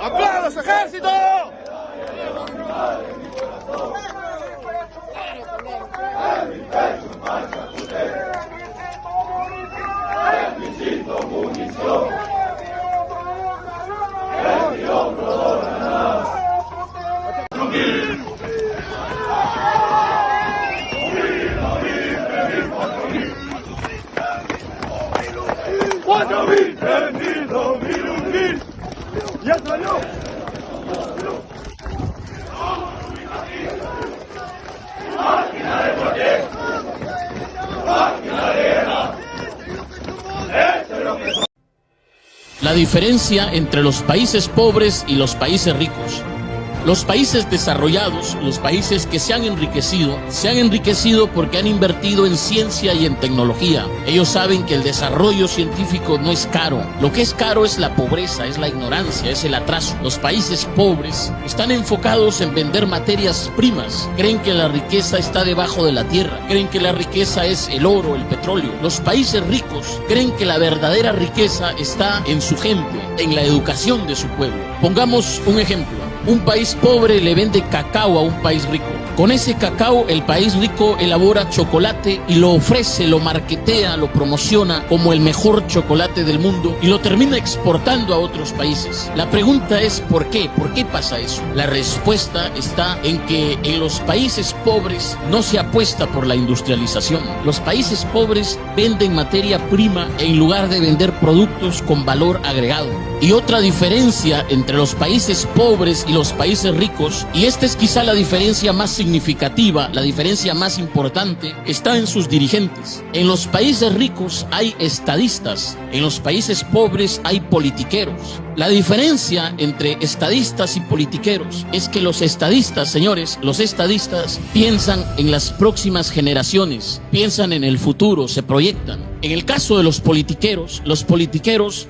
¡Aplausos, ejército! ¡Ya salió! La diferencia entre los países pobres y los países ricos. Los países desarrollados, los países que se han enriquecido porque han invertido en ciencia y en tecnología. Ellos saben que el desarrollo científico no es caro. Lo que es caro es la pobreza, es la ignorancia, es el atraso. Los países pobres están enfocados en vender materias primas. Creen que la riqueza está debajo de la tierra. Creen que la riqueza es el oro, el petróleo. Los países ricos creen que la verdadera riqueza está en su gente, en la educación de su pueblo. Pongamos un ejemplo. Un país pobre le vende cacao a un país rico. Con ese cacao, el país rico elabora chocolate y lo ofrece, lo marketea, lo promociona como el mejor chocolate del mundo y lo termina exportando a otros países. La pregunta es ¿por qué? ¿Por qué pasa eso? La respuesta está en que en los países pobres no se apuesta por la industrialización. Los países pobres venden materia prima en lugar de vender productos con valor agregado. Y otra diferencia entre los países pobres y los países ricos, y esta es quizá la diferencia más significativa, la diferencia más importante, está en sus dirigentes. En los países ricos hay estadistas, en los países pobres hay politiqueros. La diferencia entre estadistas y politiqueros es que los estadistas, señores, los estadistas piensan en las próximas generaciones, piensan en el futuro, se proyectan. En el caso de los politiqueros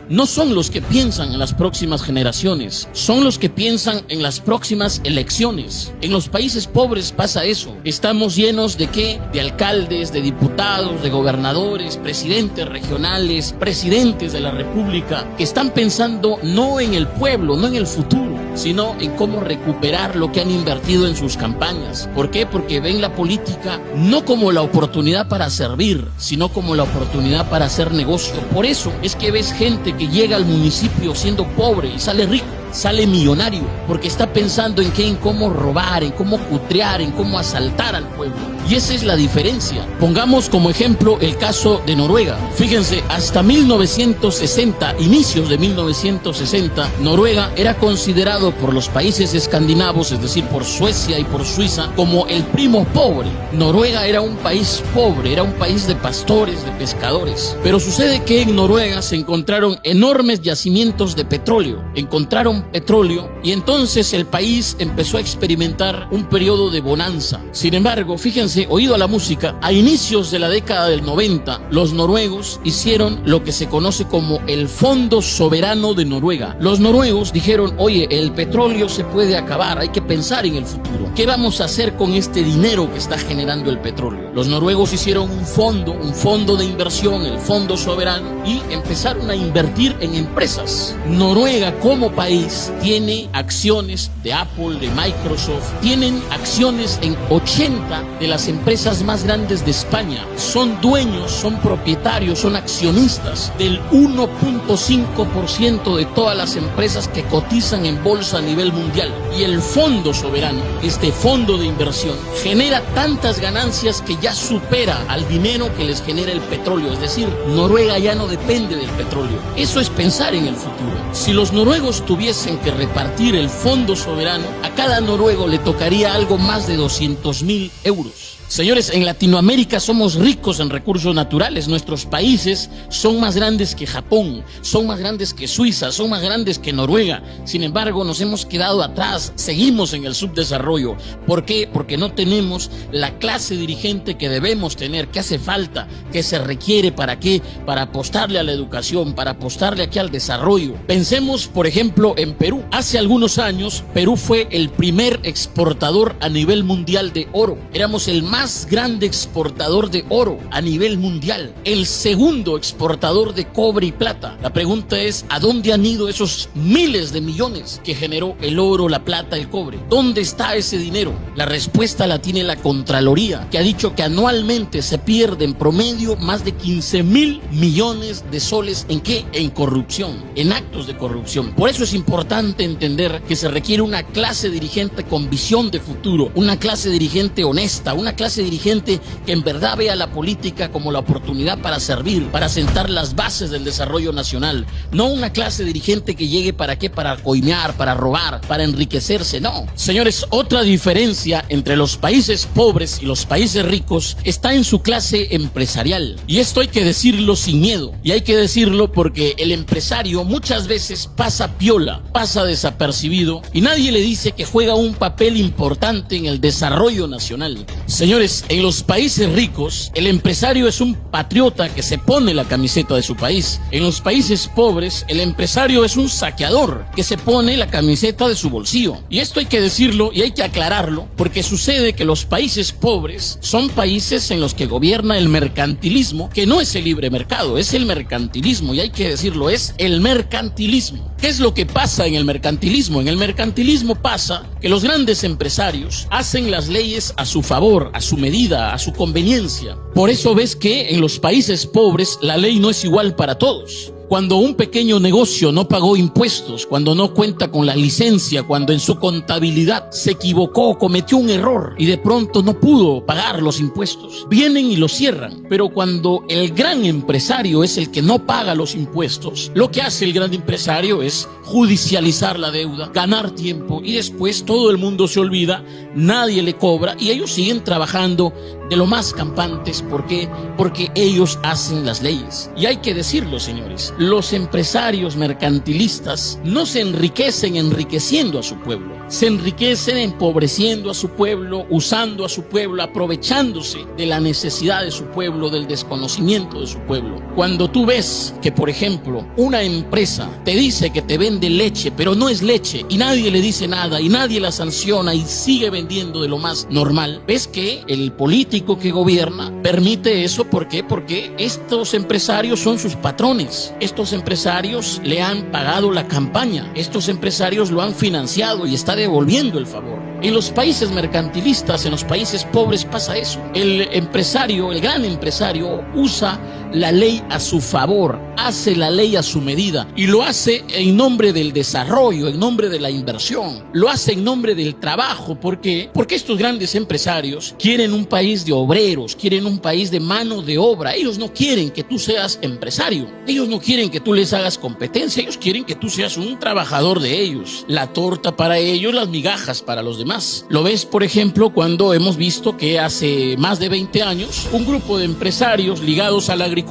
no son los que piensan en las próximas generaciones, son los que piensan en las próximas elecciones. En los países pobres pasa eso. Estamos llenos ¿de qué? De alcaldes, de diputados, de gobernadores, presidentes regionales, presidentes de la república, que están pensando no en el pueblo, no en el futuro, sino en cómo recuperar lo que han invertido en sus campañas. ¿Por qué? Porque ven la política no como la oportunidad para servir, sino como la oportunidad para hacer negocio. Por eso es que ves gente que llega al municipio siendo pobre y sale rico, sale millonario, porque está pensando en qué, en cómo robar, en cómo cutrear, en cómo asaltar al pueblo. Y esa es la diferencia. Pongamos como ejemplo el caso de Noruega. Fíjense, hasta 1960, inicios de 1960, Noruega era considerado por los países escandinavos, es decir, por Suecia y por Suiza, como el primo pobre. Noruega era un país pobre, era un país de pastores, de pescadores. Pero sucede que en Noruega se encontraron enormes yacimientos de petróleo. Encontraron petróleo y entonces el país empezó a experimentar un periodo de bonanza. Sin embargo, fíjense, oído a la música, a inicios de la década del 90, los noruegos hicieron lo que se conoce como el Fondo Soberano de Noruega. Los noruegos dijeron, oye, el petróleo se puede acabar, hay que pensar en el futuro. ¿Qué vamos a hacer con este dinero que está generando el petróleo? Los noruegos hicieron un fondo de inversión, el Fondo Soberano, y empezaron a invertir en empresas. Noruega como país tiene acciones de Apple, de Microsoft, tienen acciones en 80 de las empresas más grandes de España. Son dueños, son propietarios, son accionistas del 1.5% de todas las empresas que cotizan en bolsa a nivel mundial. Y el Fondo Soberano, este fondo de inversión, genera tantas ganancias que ya supera al dinero que les genera el petróleo. Es decir, Noruega ya no depende del petróleo. Eso es pensar en el futuro. Si los noruegos tuviesen que repartir el Fondo Soberano, a cada noruego le tocaría algo más de 200.000 euros. Señores, en Latinoamérica somos ricos en recursos naturales. Nuestros países son más grandes que Japón, son más grandes que Suiza, son más grandes que Noruega. Sin embargo, nos hemos quedado atrás, seguimos en el subdesarrollo. ¿Por qué? Porque no tenemos la clase dirigente que debemos tener, que hace falta, que se requiere. ¿Para qué? Para apostarle a la educación, para apostarle aquí al desarrollo. Pensemos, por ejemplo, en Perú. Hace algunos años, Perú fue el primer exportador a nivel mundial de oro. Éramos el más grande exportador de oro a nivel mundial. El segundo exportador de cobre y plata. La pregunta es, ¿a dónde han ido esos miles de millones que generó el oro, la plata, el cobre? ¿Dónde está ese dinero? La respuesta la tiene la Contraloría, que ha dicho que anualmente se pierde en promedio más de 15.000 millones de soles. ¿En qué? En corrupción, en actos de corrupción. Por eso es importante entender que se requiere una clase dirigente con visión de futuro, una clase dirigente honesta, una clase dirigente que en verdad vea la política como la oportunidad para servir, para sentar las bases del desarrollo nacional. No una clase dirigente que llegue para qué, para coimear, para robar, para enriquecerse, no. Señores, otra diferencia entre los países pobres y los países ricos está en su clase empresarial. Y esto hay que decirlo sin miedo. Y hay que decirlo porque el empresario muchas veces pasa piola, pasa desapercibido y nadie le dice que juega un papel importante en el desarrollo nacional. Señores, en los países ricos, el empresario es un patriota que se pone la camiseta de su país. En los países pobres, el empresario es un saqueador que se pone la camiseta de su bolsillo. Y esto hay que decirlo y hay que aclararlo, porque sucede que los países pobres son países en los que gobierna el mercantilismo, que no es el libre mercado, es el mercantilismo, y hay que decirlo, es el mercantilismo. ¿Qué es lo que pasa en el mercantilismo? En el mercantilismo pasa que los grandes empresarios hacen las leyes a su favor, a su medida, a su conveniencia. Por eso ves que en los países pobres la ley no es igual para todos. Cuando un pequeño negocio no pagó impuestos, cuando no cuenta con la licencia, cuando en su contabilidad se equivocó, cometió un error y de pronto no pudo pagar los impuestos, vienen y lo cierran. Pero cuando el gran empresario es el que no paga los impuestos, lo que hace el gran empresario es judicializar la deuda, ganar tiempo y después todo el mundo se olvida, nadie le cobra y ellos siguen trabajando de lo más campantes. ¿Por qué? Porque ellos hacen las leyes. Y hay que decirlo, señores, los empresarios mercantilistas no se enriquecen enriqueciendo a su pueblo, se enriquecen empobreciendo a su pueblo, usando a su pueblo, aprovechándose de la necesidad de su pueblo, del desconocimiento de su pueblo. Cuando tú ves que, por ejemplo, una empresa te dice que te vende leche, pero no es leche, y nadie le dice nada, y nadie la sanciona, y sigue vendiendo de lo más normal, ves que el político que gobierna permite eso. ¿Por qué? Porque estos empresarios son sus patrones. Estos empresarios le han pagado la campaña, estos empresarios lo han financiado y está devolviendo el favor. En los países mercantilistas, en los países pobres pasa eso. El empresario, el gran empresario, usa la ley a su favor, hace la ley a su medida y lo hace en nombre del desarrollo, en nombre de la inversión, lo hace en nombre del trabajo. ¿Por qué? Porque estos grandes empresarios quieren un país de obreros, quieren un país de mano de obra. Ellos no quieren que tú seas empresario, ellos no quieren que tú les hagas competencia, ellos quieren que tú seas un trabajador de ellos. La torta para ellos, las migajas para los demás. Lo ves, por ejemplo, cuando hemos visto que hace más de 20 años un grupo de empresarios ligados a la agricultura,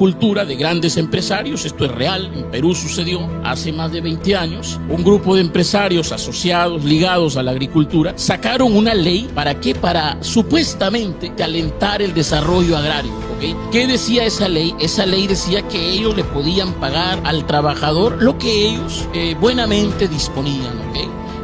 de grandes empresarios, esto es real, en Perú sucedió hace más de 20 años, un grupo de empresarios asociados, ligados a la agricultura, sacaron una ley. ¿Para qué? Para supuestamente alentar el desarrollo agrario. ¿Qué decía esa ley? Esa ley decía que ellos le podían pagar al trabajador lo que ellos buenamente disponían.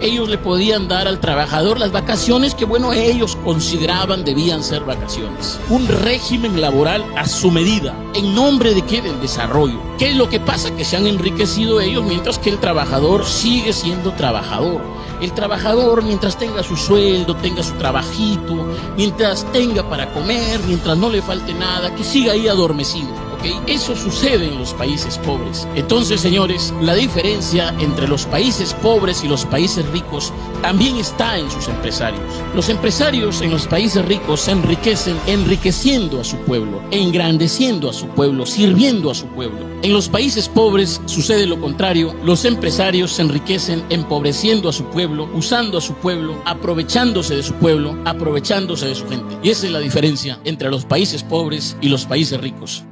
Ellos le podían dar al trabajador las vacaciones que, bueno, ellos consideraban debían ser vacaciones. Un régimen laboral a su medida. ¿En nombre de qué? Del desarrollo. ¿Qué es lo que pasa? Que se han enriquecido ellos mientras que el trabajador sigue siendo trabajador. El trabajador, mientras tenga su sueldo, tenga su trabajito, mientras tenga para comer, mientras no le falte nada, que siga ahí adormecido. ¿ok? Eso sucede en los países pobres. Entonces, señores, la diferencia entre los países pobres y los países ricos también está en sus empresarios. Los empresarios en los países ricos se enriquecen enriqueciendo a su pueblo, engrandeciendo a su pueblo, sirviendo a su pueblo. En los países pobres sucede lo contrario. Los empresarios se enriquecen empobreciendo a su pueblo, usando a su pueblo, aprovechándose de su pueblo, aprovechándose de su gente. Y esa es la diferencia entre los países pobres y los países ricos.